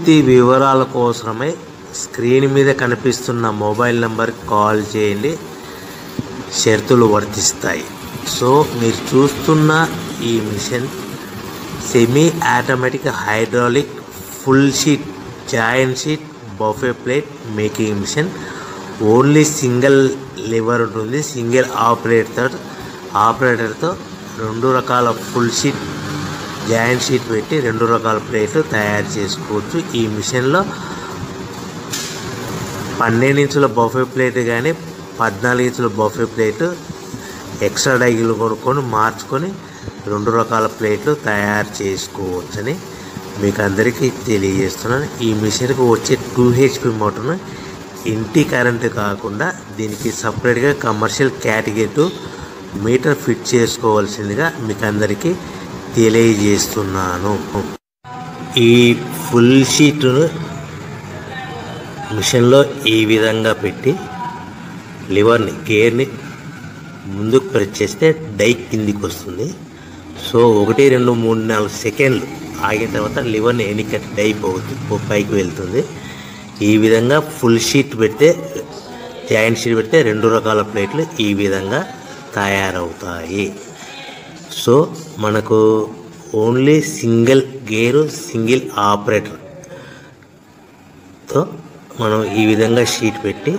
పూర్తి వివరాల కోసమై స్క్రీన్ మీద కనిపిస్తున్న మొబైల్ నెంబర్కి కాల్ చేయండి. షరతులు వర్తిస్తాయి. సో మీరు చూస్తున్న ఈ machine semi automatic hydraulic full sheet joint sheet buffet plate making machine. Only single lever ఉంటుంది. సింగిల్ ఆపరేటర్తో 2 రకాల ఫుల్ షీట్ జాయింట్ షీట్ పెట్టి 2 రకాల ప్లేట్లు తయారు చేసుకోవచ్చు. ఈ మిషన్లో 12 ఇంచుల బఫే ప్లేట్ కానీ 14 ఇంచుల బఫే ప్లేటు ఎక్స్ట్రా డైలు కొనుక్కొని మార్చుకొని 2 రకాల ప్లేట్లు తయారు చేసుకోవచ్చని మీకు అందరికీ తెలియజేస్తున్నాను. ఈ మిషన్కి వచ్చే 2 HP మోటార్ను ఇంటి కరెంటు కాకుండా దీనికి సపరేట్గా కమర్షియల్ కేటగిరీ 2 మీటర్ ఫిట్ చేసుకోవాల్సిందిగా మీకు అందరికీ తెలియజేస్తున్నాను. ఈ ఫుల్ షీట్ను మిషన్లో ఈ విధంగా పెట్టి లివర్ని గేర్ని ముందుకు ప్రెస్ చేస్తే డై కిందికి వస్తుంది. సో 1 2 3 4 సెకండ్లు ఆగిన తర్వాత లివర్ని వెనక్కి డై పైకి వెళ్తుంది. ఈ విధంగా ఫుల్ షీట్ పెడితే జాయింట్ షీట్ పెడితే 2 రకాల ప్లేట్లు ఈ విధంగా తయారవుతాయి. సో మనకు ఓన్లీ సింగిల్ గేరు సింగిల్ ఆపరేటర్తో మనం ఈ విధంగా షీట్ పెట్టి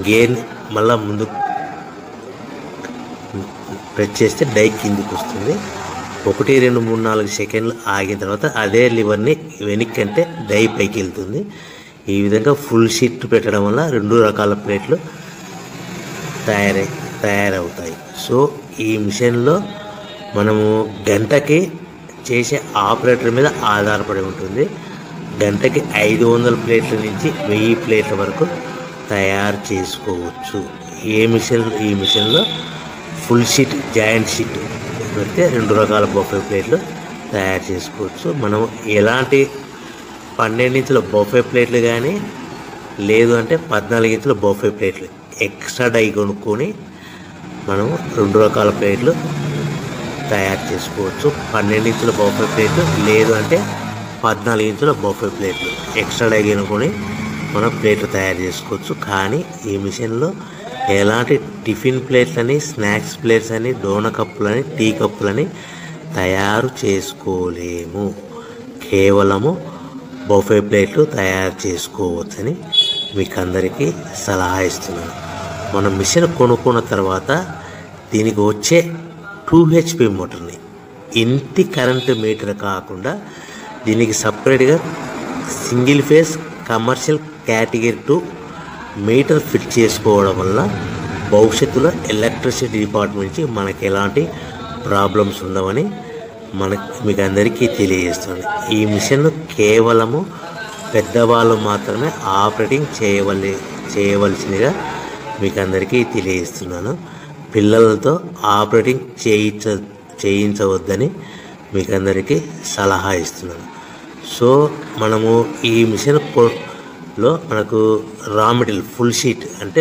గేర్ని మళ్ళీ ముందుకు ప్రెస్ చేస్తే డై కిందికి వస్తుంది. 1 2 3 4 సెకండ్లు ఆగిన తర్వాత అదే లివర్ని వెనక్కి అంటే డై పైకి వెళ్తుంది. ఈ విధంగా ఫుల్ షీట్ పెట్టడం వల్ల 2 రకాల ప్లేట్లు తయారవుతాయి. సో ఈ మిషన్లో మనము గంటకి చేసే ఆపరేటర్ మీద ఆధారపడి ఉంటుంది. గంటకి 500 ప్లేట్ల నుంచి 1000 ప్లేట్ల వరకు తయారు చేసుకోవచ్చు. ఈ మిషన్లో ఫుల్ షీట్ జాయింట్ షీట్ పెడితే 2 రకాల బఫే ప్లేట్లు తయారు చేసుకోవచ్చు. మనం ఎలాంటి 12 ఇంచుల బఫే ప్లేట్లు కానీ లేదు అంటే 14 ఇంచుల బఫే ప్లేట్లు ఎక్స్ట్రా డై కొనుక్కొని మనం 2 రకాల ప్లేట్లు తయారు చేసుకోవచ్చు. 12 ఇంచుల బఫే ప్లేట్లు లేదు అంటే 14 ఇంచుల బఫే ప్లేట్లు ఎక్స్ట్రా డై కొనుక్కొని మనం ప్లేట్లు తయారు చేసుకోవచ్చు. కానీ ఈ మిషన్లో ఎలాంటి టిఫిన్ ప్లేట్లని స్నాక్స్ ప్లేట్స్ అని డోన కప్పులని టీ కప్పులని తయారు చేసుకోలేము. కేవలము బఫే ప్లేట్లు తయారు చేసుకోవచ్చని మీకు అందరికీ సలహా ఇస్తున్నాను. మనం మిషన్ కొనుక్కున్న తర్వాత దీనికి వచ్చే 2 HP మోటార్ని ఇంటి కరెంటు మీటర్ కాకుండా దీనికి సపరేట్గా single phase commercial category 2 metre fit చేసుకోవడం వల్ల భవిష్యత్తులో ఎలక్ట్రిసిటీ డిపార్ట్మెంట్ నుంచి మనకి ఎలాంటి ప్రాబ్లమ్స్ ఉండవని మీకు అందరికీ తెలియజేస్తుంది. ఈ మిషన్ కేవలము పెద్దవాళ్ళు మాత్రమే ఆపరేటింగ్ చేయవలసిందిగా మీకు అందరికీ తెలియజేస్తున్నాను. పిల్లలతో ఆపరేటింగ్ చేయించవద్దని మీకు అందరికీ సలహా ఇస్తున్నాను. సో మనము ఈ మిషన్లో మనకు రా మెటీరియల్ ఫుల్ షీట్ అంటే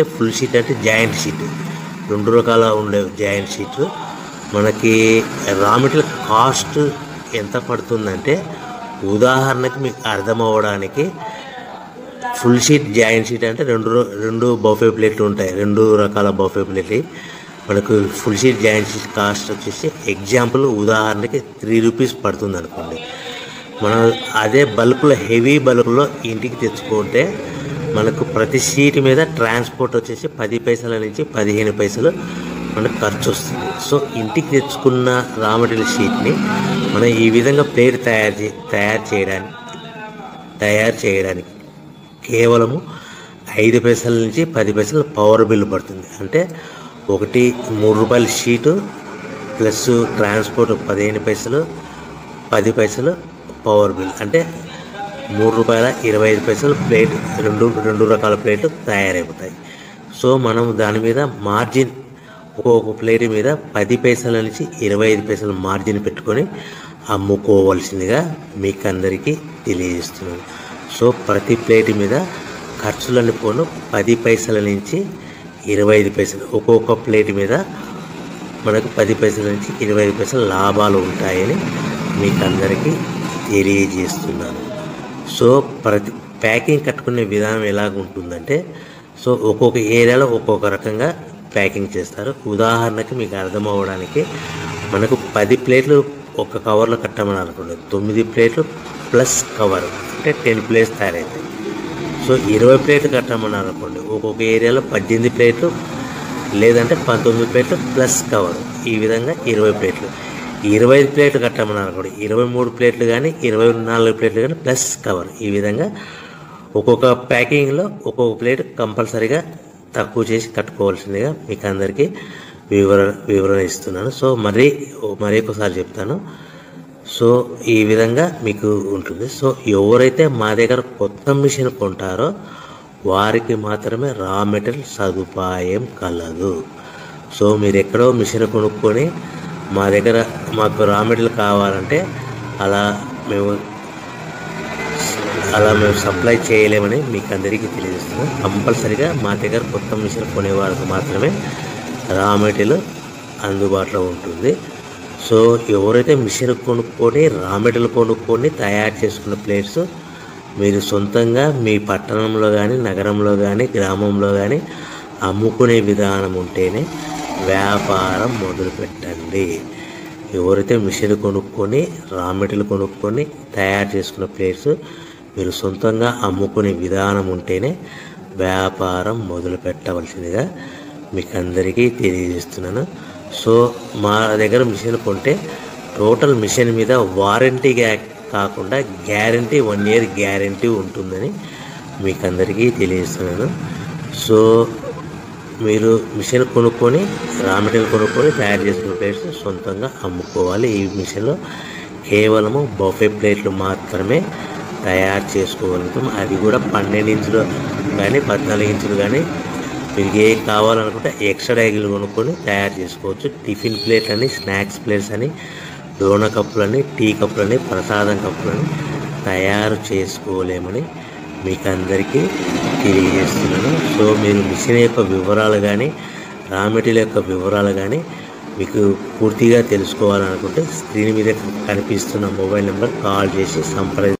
జాయింట్ షీట్ 2 రకాల ఉండే జాయింట్ షీట్ మనకి రా మెటీరియల్ కాస్ట్ ఎంత పడుతుందంటే ఉదాహరణకి మీకు అర్థం అవ్వడానికి ఫుల్ షీట్ జాయింట్ షీట్ అంటే 2 బఫే ప్లేట్లు ఉంటాయి. 2 రకాల బఫే ప్లేట్లు మనకు full sheet joint sheet cost వచ్చేసి ఎగ్జాంపుల్ ఉదాహరణకి 3 రూపీస్ పడుతుంది అనుకోండి. మనం అదే బల్క్లో హెవీ బల్క్లో ఇంటికి తెచ్చుకుంటే మనకు ప్రతి షీట్ మీద ట్రాన్స్పోర్ట్ వచ్చేసి 10 పైసల నుంచి 15 పైసలు మనకు ఖర్చు వస్తుంది. సో ఇంటికి తెచ్చుకున్న రా మెటీరియల్ షీట్ని మనం ఈ విధంగా ప్లేట్ తయారు చేయడానికి కేవలము 5 పైసల నుంచి 10 పైసలు పవర్ బిల్ పడుతుంది. అంటే 3 రూపాయల షీటు ప్లస్ ట్రాన్స్పోర్ట్ 15 పైసలు 10 పైసలు పవర్ బిల్ అంటే 3 రూపాయల 25 పైసలు ప్లేట్ 2 రకాల ప్లేట్లు తయారైపోతాయి. సో మనం దాని మీద మార్జిన్ ఒక్కొక్క ప్లేట్ మీద 10 పైసల నుంచి 25 పైసలు మార్జిన్ పెట్టుకొని అమ్ముకోవాల్సిందిగా మీకు అందరికీ తెలియజేస్తున్నాను. సో ప్రతి ప్లేట్ మీద ఖర్చులన్నీ పోను 10 పైసల నుంచి 25 పైసలు ఒక్కొక్క ప్లేట్ మీద మనకు 10 పైసల నుంచి 25 పైసలు లాభాలు ఉంటాయని మీకు అందరికీ తెలియజేస్తున్నాను. సో ప్రతి ప్యాకింగ్ కట్టుకునే విధానం ఎలాగ ఉంటుందంటే, సో ఒక్కొక్క ఏరియాలో ఒక్కొక్క రకంగా ప్యాకింగ్ చేస్తారు. ఉదాహరణకి మీకు అర్థం అవ్వడానికి, మనకు 10 ప్లేట్లు ఒక కవర్లో కట్టమని అనుకోండి, 9 ప్లేట్లు ప్లస్ కవర్ అంటే 10 ప్లేట్స్ తయారవుతాయి. సో 20 ప్లేట్లు కట్టమని అనుకోండి, ఒక్కొక్క ఏరియాలో 18 ప్లేట్లు లేదంటే 19 ప్లేట్లు ప్లస్ కవర్, ఈ విధంగా 20 ప్లేట్లు. 25 ప్లేట్లు కట్టమని అనుకోండి, 23 ప్లేట్లు కానీ 24 ప్లేట్లు కానీ ప్లస్ కవర్, ఈ విధంగా ఒక్కొక్క ప్యాకింగ్లో ఒక్కొక్క ప్లేట్ కంపల్సరీగా తక్కువ చేసి కట్టుకోవాల్సిందిగా మీకు అందరికీ వివరణ ఇస్తున్నాను. సో మరి ఒకసారి చెప్తాను. సో ఈ విధంగా మీకు ఉంటుంది. సో ఎవరైతే మా దగ్గర కొత్త మిషన్ కొంటారో వారికి మాత్రమే రా మెటీరియల్ సదుపాయం కలదు. సో మీరు ఎక్కడో మిషన్ కొనుక్కొని మా దగ్గర మాకు రా మెటీరియల్ కావాలంటే అలా మేము సప్లై చేయలేమని మీకు అందరికీ తెలియజేస్తున్నాం. కంపల్సరీగా మా దగ్గర కొత్త మిషన్ కొనే వాళ్ళకి మాత్రమే రా మెటీరియల్ అందుబాటులో ఉంటుంది. సో ఎవరైతే మిషన్ కొనుక్కొని రా మెటీరియల్ కొనుక్కొని తయారు చేసుకున్న ప్లేట్స్ మీరు సొంతంగా మీ పట్టణంలో కానీ నగరంలో కానీ గ్రామంలో కానీ అమ్ముకునే విధానం ఉంటేనే వ్యాపారం మొదలుపెట్టండి. ఎవరైతే మిషన్ కొనుక్కొని రా మెటీరియల్ కొనుక్కొని తయారు చేసుకున్న ప్లేట్స్ మీరు సొంతంగా అమ్ముకునే విధానం ఉంటేనే వ్యాపారం మొదలు పెట్టవలసిందిగా మీకు అందరికీ తెలియజేస్తున్నాను. సో మా దగ్గర మిషన్ కొంటే టోటల్ మిషన్ మీద వారంటీ కాకుండా గ్యారంటీ 1 year గ్యారంటీ ఉంటుందని మీకు అందరికీ తెలియజేస్తున్నాను. సో మీరు మిషన్ కొనుక్కొని రా మెటీరియల్ కొనుక్కొని తయారు చేసుకున్న ప్లేట్స్ సొంతంగా అమ్ముకోవాలి. ఈ మిషన్లో కేవలము బఫే ప్లేట్లు మాత్రమే తయారు చేసుకోగలుగుతాం. అది కూడా 12 ఇంచులు కానీ 14 ఇంచులు కానీ మీకు ఏ కావాలనుకుంటే ఎక్స్ట్రా డైగిల్ కొనుక్కొని తయారు చేసుకోవచ్చు. టిఫిన్ ప్లేట్లని, స్నాక్స్ ప్లేట్స్ అని, డోనా కప్పులని, టీ కప్పులని, ప్రసాదం కప్పులని తయారు చేసుకోలేమని మీకు అందరికీ తెలియజేస్తున్నాను. సో మీరు మిషన్ యొక్క వివరాలు కానీ రా మెటీరియల్ యొక్క వివరాలు కానీ మీకు పూర్తిగా తెలుసుకోవాలనుకుంటే స్క్రీన్ మీద కనిపిస్తున్న మొబైల్ నెంబర్ కాల్ చేసి సంప్రదించండి.